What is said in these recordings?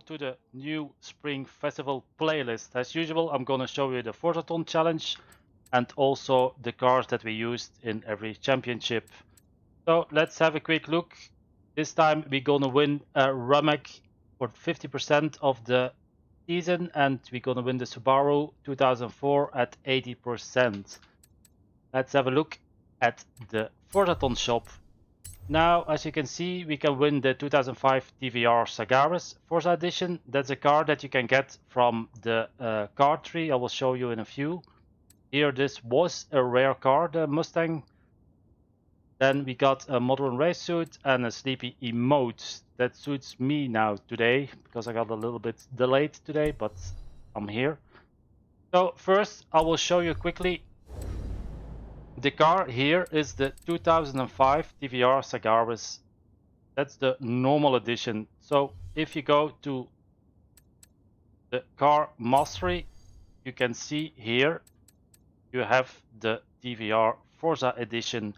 welcome to the new Spring Festival playlist. As usual, I'm gonna show you the Forzathon challenge and also the cars that we used in every championship. So let's have a quick look. This time we're gonna win a Rimac for 50% of the season, and we're gonna win the Subaru 2004 at 80%. Let's have a look at the Forzathon shop. Now, as you can see, we can win the 2005 TVR Sagaris Forza Edition. That's a car that you can get from the car tree. I will show you in a few. Here, this was a rare car, the Mustang. Then we got a modern race suit and a sleepy emote. That suits me now today, because I got a little bit delayed today, but I'm here. So first, I will show you quickly. The car here is the 2005 TVR Sagaris. That's the normal edition. So if you go to the car mastery, you can see here you have the TVR Forza edition.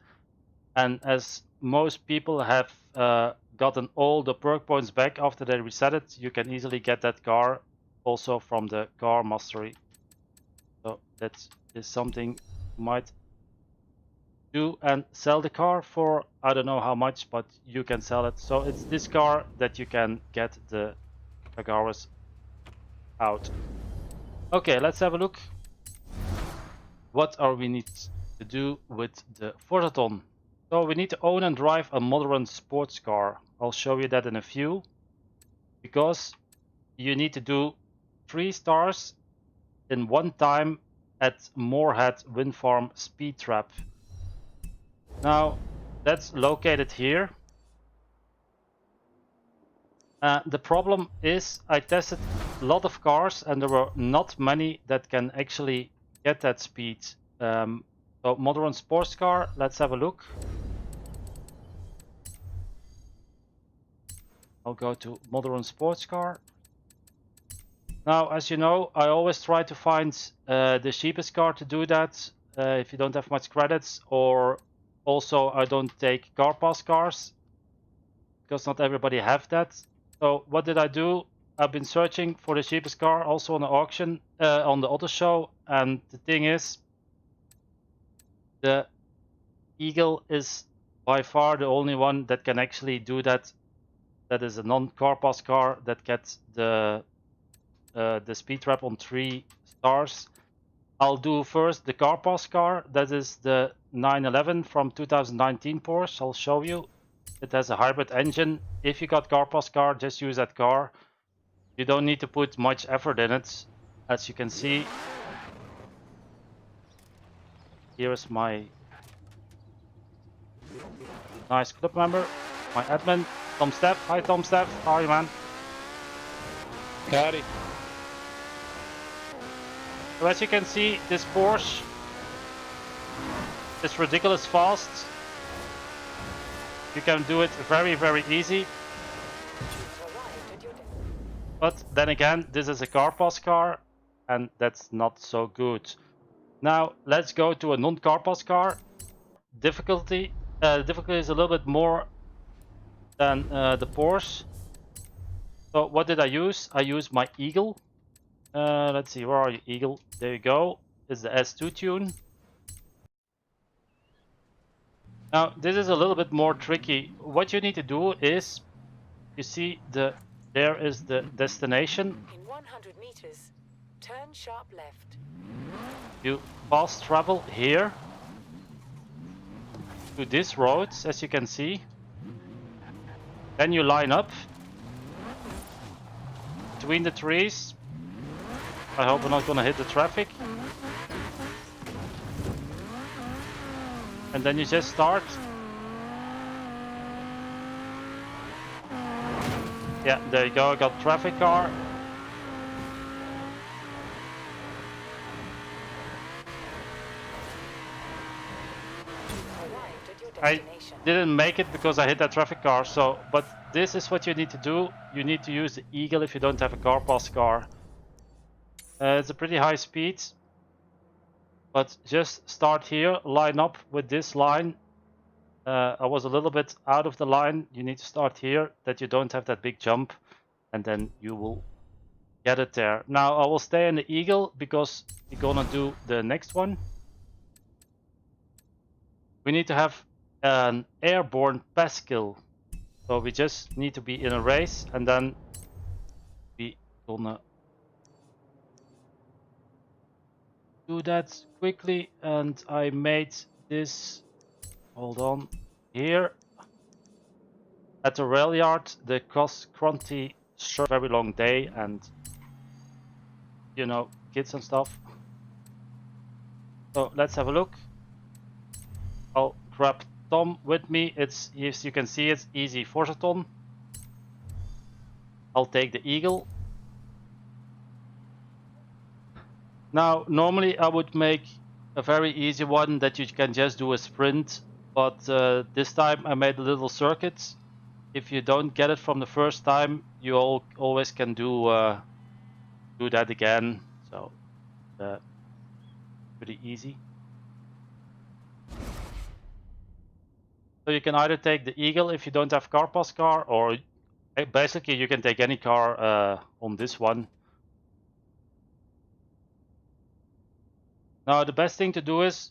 And as most people have gotten all the perk points back after they reset it, you can easily get that car also from the car mastery. So that is something you might do and sell the car for. I don't know how much, but you can sell it. So it's this car that you can get the Sagaris out. Okay, let's have a look. What are we need to do with the Forzathon? So we need to own and drive a modern sports car. I'll show you that in a few, because you need to do 3 stars in one time at Moorhead Wind Farm Speed Trap. Now, that's located here. The problem is I tested a lot of cars and there were not many that can actually get that speed. So modern sports car, let's have a look. I'll go to modern sports car. Now, as you know, I always try to find the cheapest car to do that if you don't have much credits, or also, I don't take car pass cars because not everybody have that. So what did I do? I've been searching for the cheapest car also on the auction, on the auto show, and the thing is, the Eagle is by far the only one that can actually do that. That is a non-car pass car that gets the speed trap on 3 stars. I'll do first the car pass car. That is the 911 from 2019 Porsche. I'll show you. It has a hybrid engine. If you got car pass car, just use that car. You don't need to put much effort in it. As you can see, here's my nice club member, my admin, TomStev. Hi TomStev, how are you, man? Howdy. So as you can see, this Porsche is ridiculous fast. You can do it very, very easy. But then again, this is a car pass car, and that's not so good. Now let's go to a non-car pass car. Difficulty is a little bit more than the Porsche. So what did I use? I used my Eagle. Let's see, where are you, Eagle? There you go. It's the S2 tune. Now, this is a little bit more tricky. What you need to do is, you see, there is the destination. In 100 meters, turn sharp left. You fast travel here to this road, as you can see. Then you line up between the trees. I hope we're not gonna hit the traffic. And then you just start. Yeah, there you go, I got traffic car. I didn't make it because I hit that traffic car, so, but this is what you need to do. You need to use the Eagle if you don't have a car pass car. It's a pretty high speed, but just start here, line up with this line. I was a little bit out of the line. You need to start here, that you don't have that big jump. and then you will get it there. Now I will stay in the Eagle because we're gonna do the next one. We need to have an airborne Pascal. So we just need to be in a race and then we gonna do that quickly. And I made this, hold on, here at the rail yard. The cross-country very long day and you know, kids and stuff. So let's have a look. I'll grab Tom with me. It's, as you can see, it's easy Forzathon. I'll take the Eagle. Now, normally I would make a very easy one that you can just do a sprint, but this time I made a little circuit. If you don't get it from the first time, you always can do that again. So pretty easy. So you can either take the Eagle if you don't have car pass car, or basically you can take any car on this one. Now the best thing to do is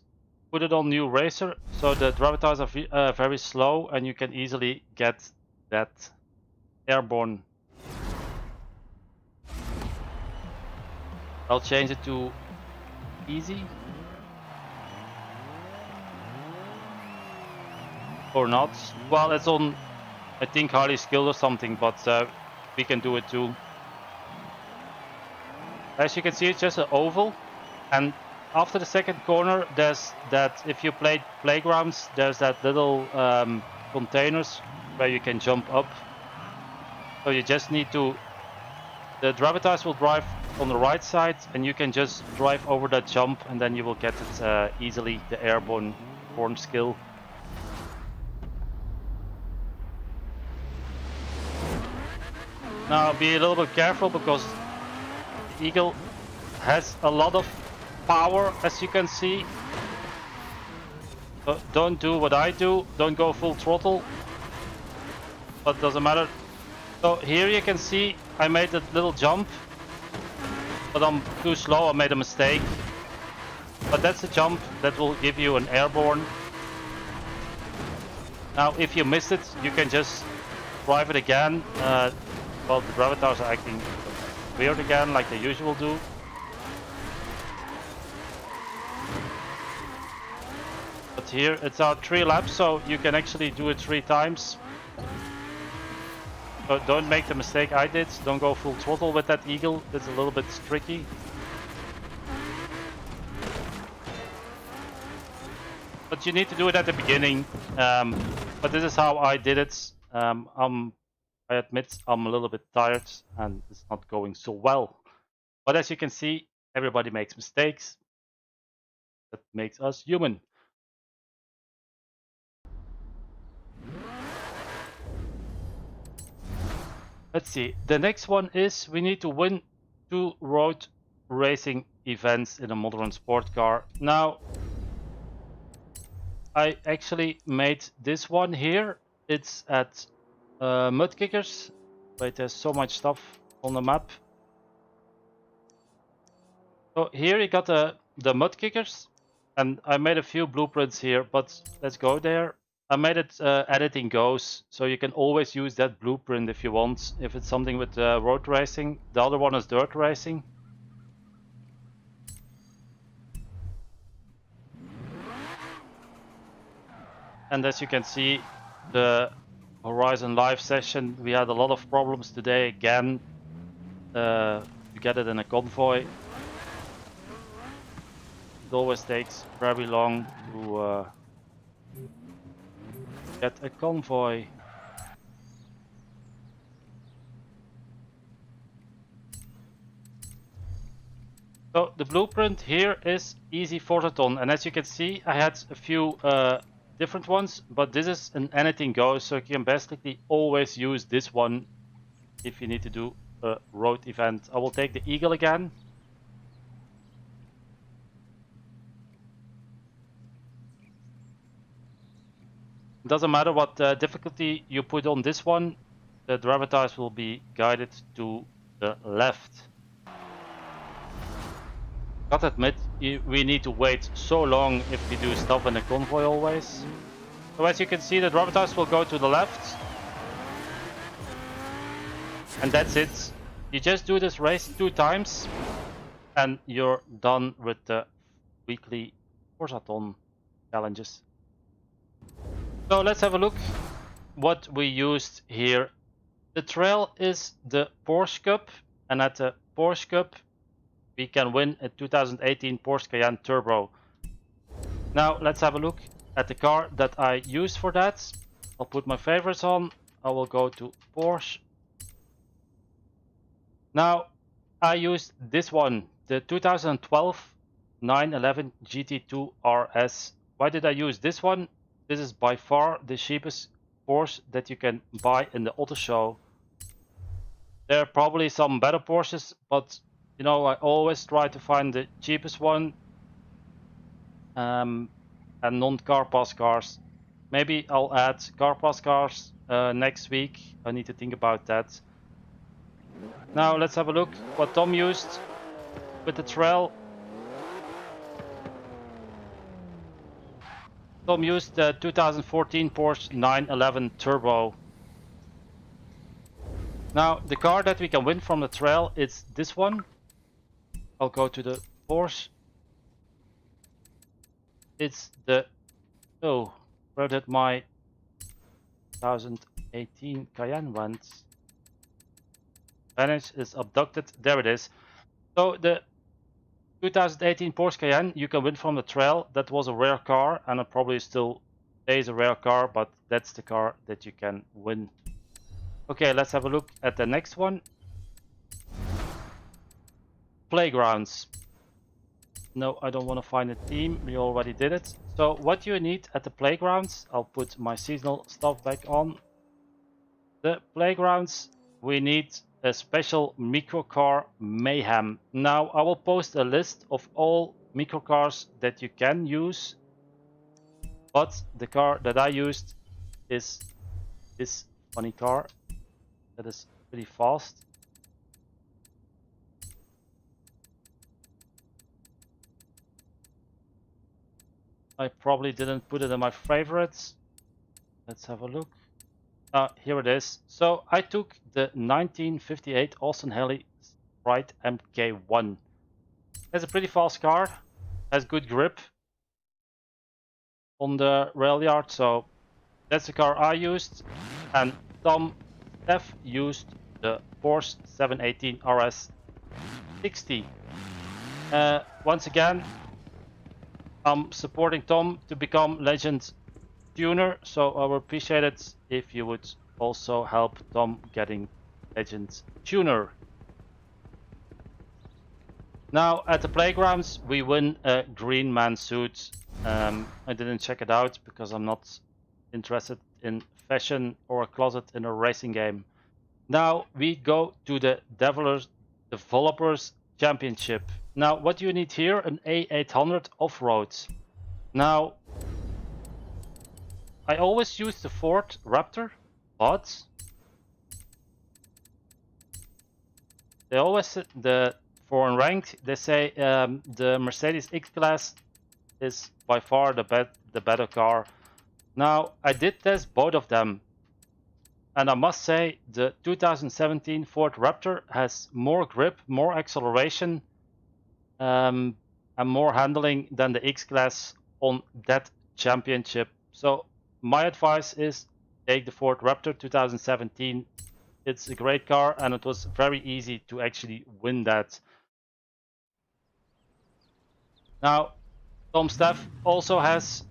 put it on new racer, so the drivers are very slow and you can easily get that airborne. I'll change it to easy. Or not. Well, it's on, I think, highly skilled or something, but we can do it too. As you can see, it's just an oval, and after the second corner, there's that, if you play playgrounds, there's that little containers where you can jump up. So you just need to, the Gravitas will drive on the right side, and you can just drive over that jump, and then you will get it easily, the airborne skill. Now be a little bit careful because the Eagle has a lot of power, as you can see. But don't do what I do, don't go full throttle. But doesn't matter. So here you can see I made a little jump, but I'm too slow, I made a mistake. But that's a jump that will give you an airborne. Now if you miss it, you can just drive it again. Well, the Gravitas are acting weird again, like they usually do. But here it's our 3 laps, so you can actually do it 3 times. But don't make the mistake I did. Don't go full throttle with that Eagle. It's a little bit tricky. But you need to do it at the beginning. But this is how I did it. I admit I'm a little bit tired and it's not going so well. But as you can see, everybody makes mistakes. That makes us human. Let's see. The next one is we need to win 2 road racing events in a modern sport car. Now, I actually made this one here. It's at Mud Kickers. Wait, there's so much stuff on the map. So here you got the Mud Kickers, and I made a few blueprints here, but let's go there. I made it editing goes, so you can always use that blueprint if you want, if it's something with road racing. The other one is dirt racing. And as you can see, the Horizon Live session, we had a lot of problems today again to get it in a convoy. It always takes very long to get a convoy. So the blueprint here is easy Forzathon, and as you can see, I had a few different ones, but this is an anything goes, so you can basically always use this one if you need to do a road event. I will take the Eagle again. Doesn't matter what difficulty you put on this one, the driver tires will be guided to the left. Gotta admit, we need to wait so long if we do stop in a convoy always. So as you can see, the driver tires will go to the left. And that's it. You just do this race 2 times and you're done with the weekly Forzathon challenges. So let's have a look what we used here. The trail is the Porsche Cup, and at the Porsche Cup we can win a 2018 Porsche Cayenne Turbo. Now let's have a look at the car that I used for that. I'll put my favorites on. I will go to Porsche. Now I used this one, the 2012 911 GT2 RS. Why did I use this one? This is by far the cheapest Porsche that you can buy in the auto show. There are probably some better Porsches, but you know, I always try to find the cheapest one and non-car pass cars. Maybe I'll add car pass cars next week. I need to think about that. Now let's have a look what Tom used with the trail. Tom used the 2014 Porsche 911 Turbo. Now the car that we can win from the trail is this one. I'll go to the Porsche. It's the, oh, where did my 2018 Cayenne went? Spanish is abducted, there it is. So the 2018 Porsche Cayenne you can win from the trail. That was a rare car and it probably still stays a rare car, but that's the car that you can win. Okay, let's have a look at the next one. Playgrounds. No, I don't want to find a team, we already did it. So what you need at the playgrounds, I'll put my seasonal stuff back on. The playgrounds, we need a special microcar mayhem. Now I will post a list of all microcars that you can use, but the car that I used is this funny car that is pretty fast. I probably didn't put it in my favorites. Let's have a look. Here it is. So I took the 1958 Austin-Healey Sprite MK1. It's a pretty fast car, has good grip on the rail yard, so that's the car I used. And TomStev used the Porsche 718 RS 60. Once again, I'm supporting Tom to become Legend Tuner, so I would appreciate it if you would also help Tom getting Legend Tuner. Now at the playgrounds we win a green man suit. I didn't check it out because I'm not interested in fashion or a closet in a racing game. Now we go to the Developers Championship. Now what do you need here? An A800 off-road. Now I always use the Ford Raptor, but they always, for unranked, they say the Mercedes X-Class is by far the better car. Now I did test both of them, and I must say the 2017 Ford Raptor has more grip, more acceleration, and more handling than the X-Class on that championship. So my advice is take the Ford Raptor 2017. It's a great car and it was very easy to actually win that. Now TomStev also has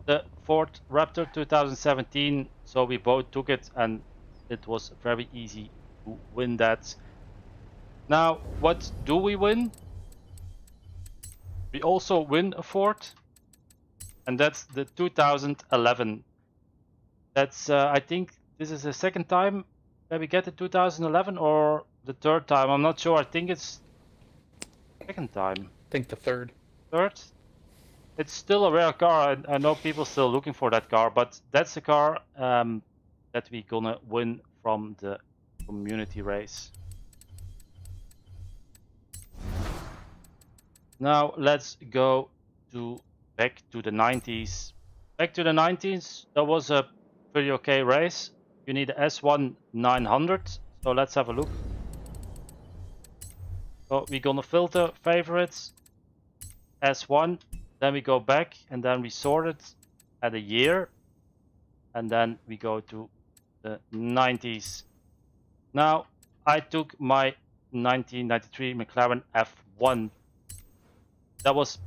the Ford Raptor 2017, so we both took it and it was very easy to win that. Now what do we win? We also win a Ford, and that's the 2011. That's I think this is the second time that we get the 2011 or the third time. I'm not sure. I think it's second time. I think the third. Third? It's still a rare car. I know people still looking for that car, but that's the car that we're gonna win from the community race. Now let's go back to the 90s. Back to the 90s, that was a pretty okay race. You need a S1 900, so let's have a look. So we're gonna filter favorites, S1, then we go back and then we sort it at a year, and then we go to the 90s. Now I took my 1993 McLaren F1. That was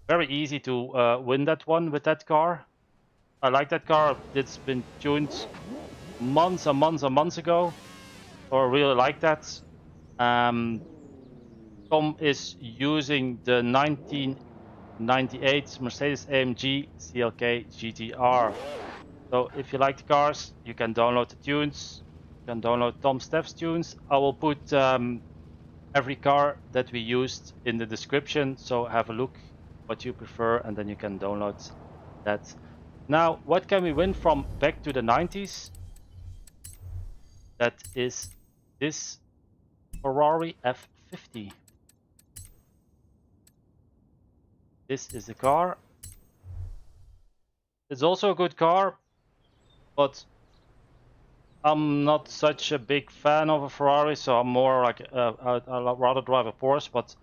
very easy to win that one with that car. I like that car. It's been tuned months and months and months ago. So I really like that. Tom is using the 1998 Mercedes AMG CLK GTR. So if you like the cars, you can download the tunes. You can download TomStev's tunes. I will put every car that we used in the description, so have a look what you prefer and then you can download that. Now what can we win from back to the 90s? That is this Ferrari F50. This is the car. It's also a good car, but I'm not such a big fan of a Ferrari, so I'm more like I'd rather drive a Porsche, but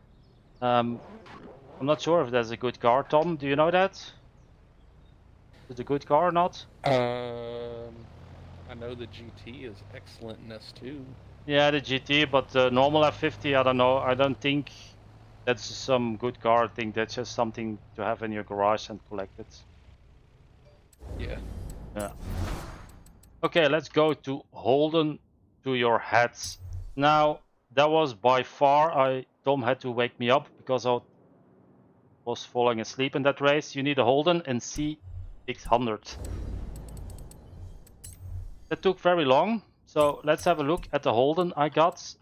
I'm not sure if that's a good car. Tom, do you know that? Is it a good car or not? I know the GT is excellent in S2. Yeah, the GT, but the normal F50, I don't know. I don't think that's some good car. I think that's just something to have in your garage and collect it. Yeah. Yeah. Okay, let's go to Holden to your hats. Now, that was by far, Tom had to wake me up because I was falling asleep in that race. You need a Holden and C600. That took very long, so let's have a look at the Holden I got.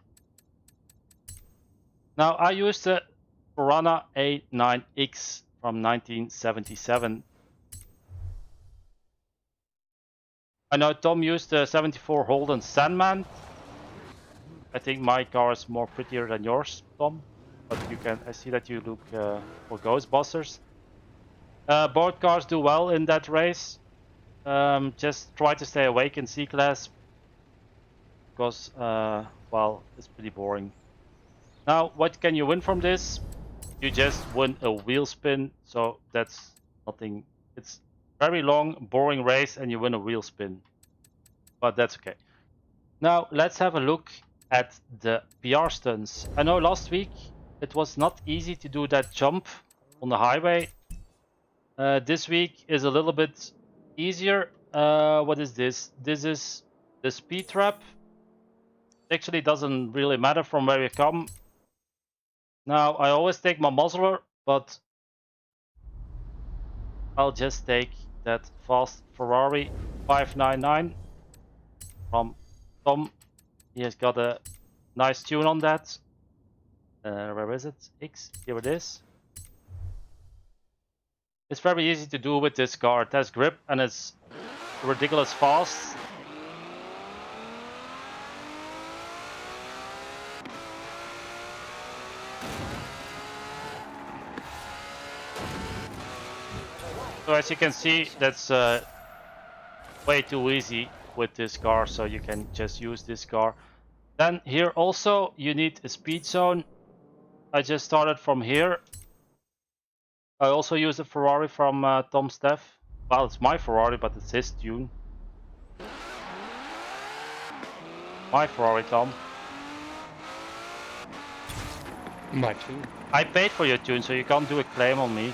Now, I used the Torana A9X from 1977. I know Tom used the 74 Holden Sandman. I think my car is more prettier than yours, Tom. But I see that you look for Ghostbusters. Both cars do well in that race. Just try to stay awake in C-Class. Because, well, it's pretty boring. Now, what can you win from this? You just win a wheel spin. So that's nothing. It's very long, boring race and you win a wheel spin. But that's okay. Now, let's have a look at the PR stunts. I know last week it was not easy to do that jump on the highway. This week is a little bit easier. What is this? This is the speed trap. Actually doesn't really matter from where you come. Now, I always take my muzzler, but I'll just take that fast Ferrari 599 from Tom. He has got a nice tune on that. Where is it? X. Here it is. It's very easy to do with this car. It has grip and it's ridiculous fast. So as you can see, that's way too easy with this car, so you can just use this car. Then here also you need a speed zone. I just started from here. I also use a Ferrari from TomStev. Well, it's my Ferrari, but it's his tune. My Ferrari, Tom. My tune. I paid for your tune, so you can't do a claim on me.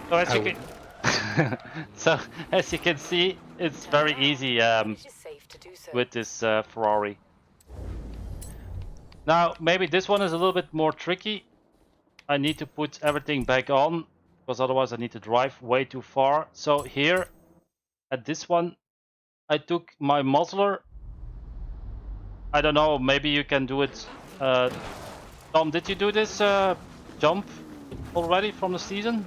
So as you can, so as you can see, it's very easy with this Ferrari. Now maybe this one is a little bit more tricky. I need to put everything back on because otherwise I need to drive way too far. So here at this one, I took my muzzler. I don't know, maybe you can do it. Tom, did you do this jump already from the season?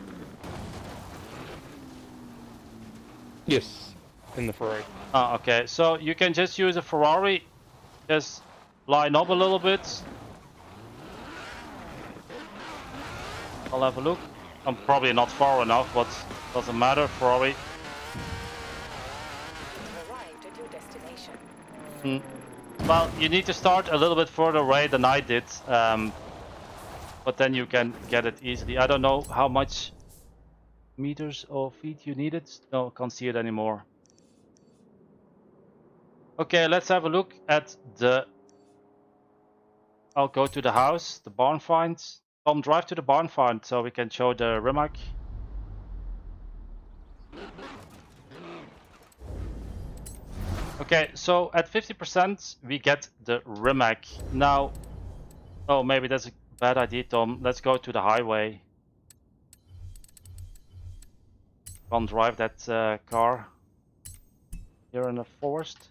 Yes. in the Ferrari. Ah, okay, so you can just use a Ferrari, just line up a little bit. I'll have a look. I'm probably not far enough, but doesn't matter, Ferrari. Arrived at your destination. Well, you need to start a little bit further away than I did, but then you can get it easily. I don't know how much meters or feet you needed. No, can't see it anymore. Okay, let's have a look at the... I'll go to the house, the barn find. Tom, drive to the barn find so we can show the Rimac. Okay, so at 50% we get the Rimac. Now, oh, maybe that's a bad idea, Tom. Let's go to the highway. Can't drive that car here in the forest.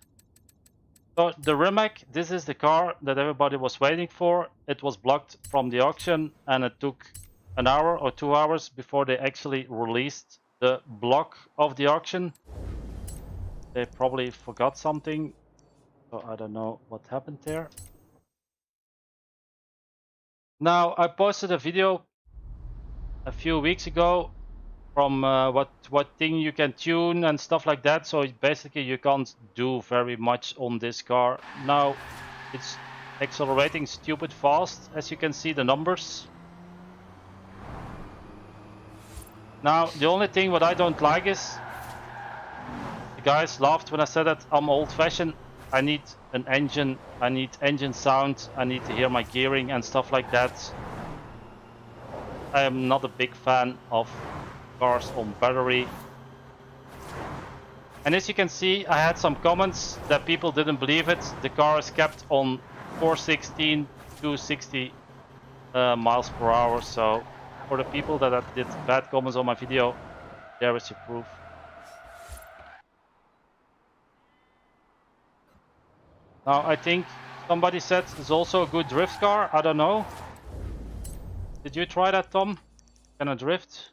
So the Rimac, this is the car that everybody was waiting for. It was blocked from the auction and it took an hour or 2 hours before they actually released the block of the auction. They probably forgot something, so I don't know what happened there. Now, I posted a video a few weeks ago from what thing you can tune and stuff like that. So basically you can't do very much on this car. Now it's accelerating stupid fast, as you can see the numbers. Now the only thing what I don't like is, the guys laughed when I said that I'm old-fashioned. I need an engine, I need engine sound, I need to hear my gearing and stuff like that. I am not a big fan of cars on battery. And as you can see, I had some comments that people didn't believe it. The car is kept on 416 to 60 miles per hour. So for the people that did bad comments on my video, there is your proof. Now I think somebody said it's also a good drift car. I don't know. Did you try that, Tom? Can I drift?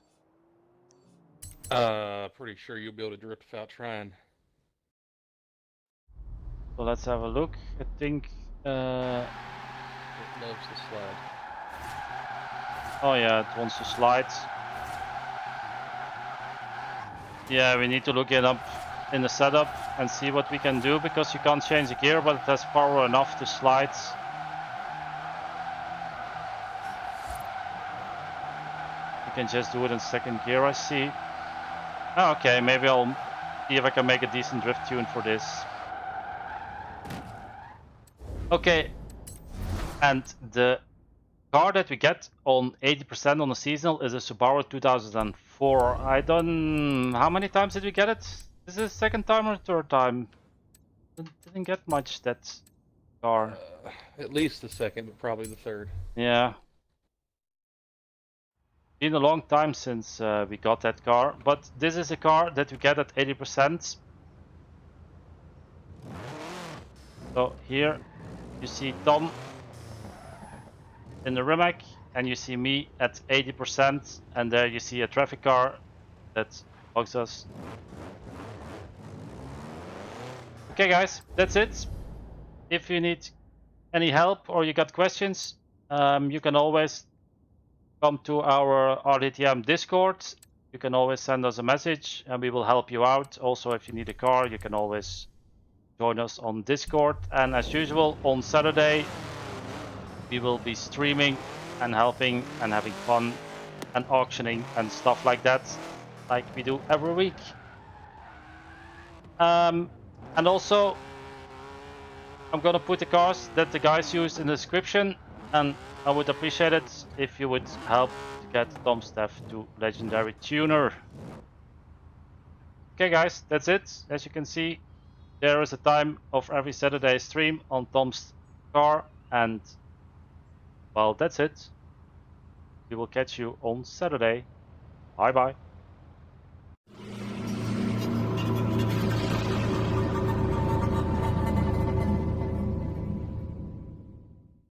Pretty sure you'll be able to drift without trying. So let's have a look. I think... It loves to slide. Oh yeah, it wants to slide. Yeah, we need to look it up in the setup and see what we can do, because you can't change the gear, but it has power enough to slide. You can just do it in second gear, I see. Oh, okay, maybe I'll see if I can make a decent drift tune for this. Okay, and the car that we get on 80% on the seasonal is a Subaru 2004. I don't... How many times did we get it? This is the second time or third time? Didn't get much that car. At least the second, but probably the third. Yeah. Been a long time since we got that car, but this is a car that we get at 80%. So here you see Tom in the Rimac, and you see me at 80%, and there you see a traffic car that bugs us. Okay guys, that's it. If you need any help or you got questions, you can always come to our RDTM Discord. You can always send us a message and we will help you out. Also, if you need a car, you can always join us on Discord. And as usual, on Saturday, we will be streaming and helping and having fun and auctioning and stuff like that, like we do every week. And also, I'm gonna put the cars that the guys use in the description, and I would appreciate it if you would help to get TomStev to Legendary Tuner. Okay guys, that's it. As you can see, there is a time of every Saturday stream on Tom's car, and well, that's it. We will catch you on Saturday. Bye bye.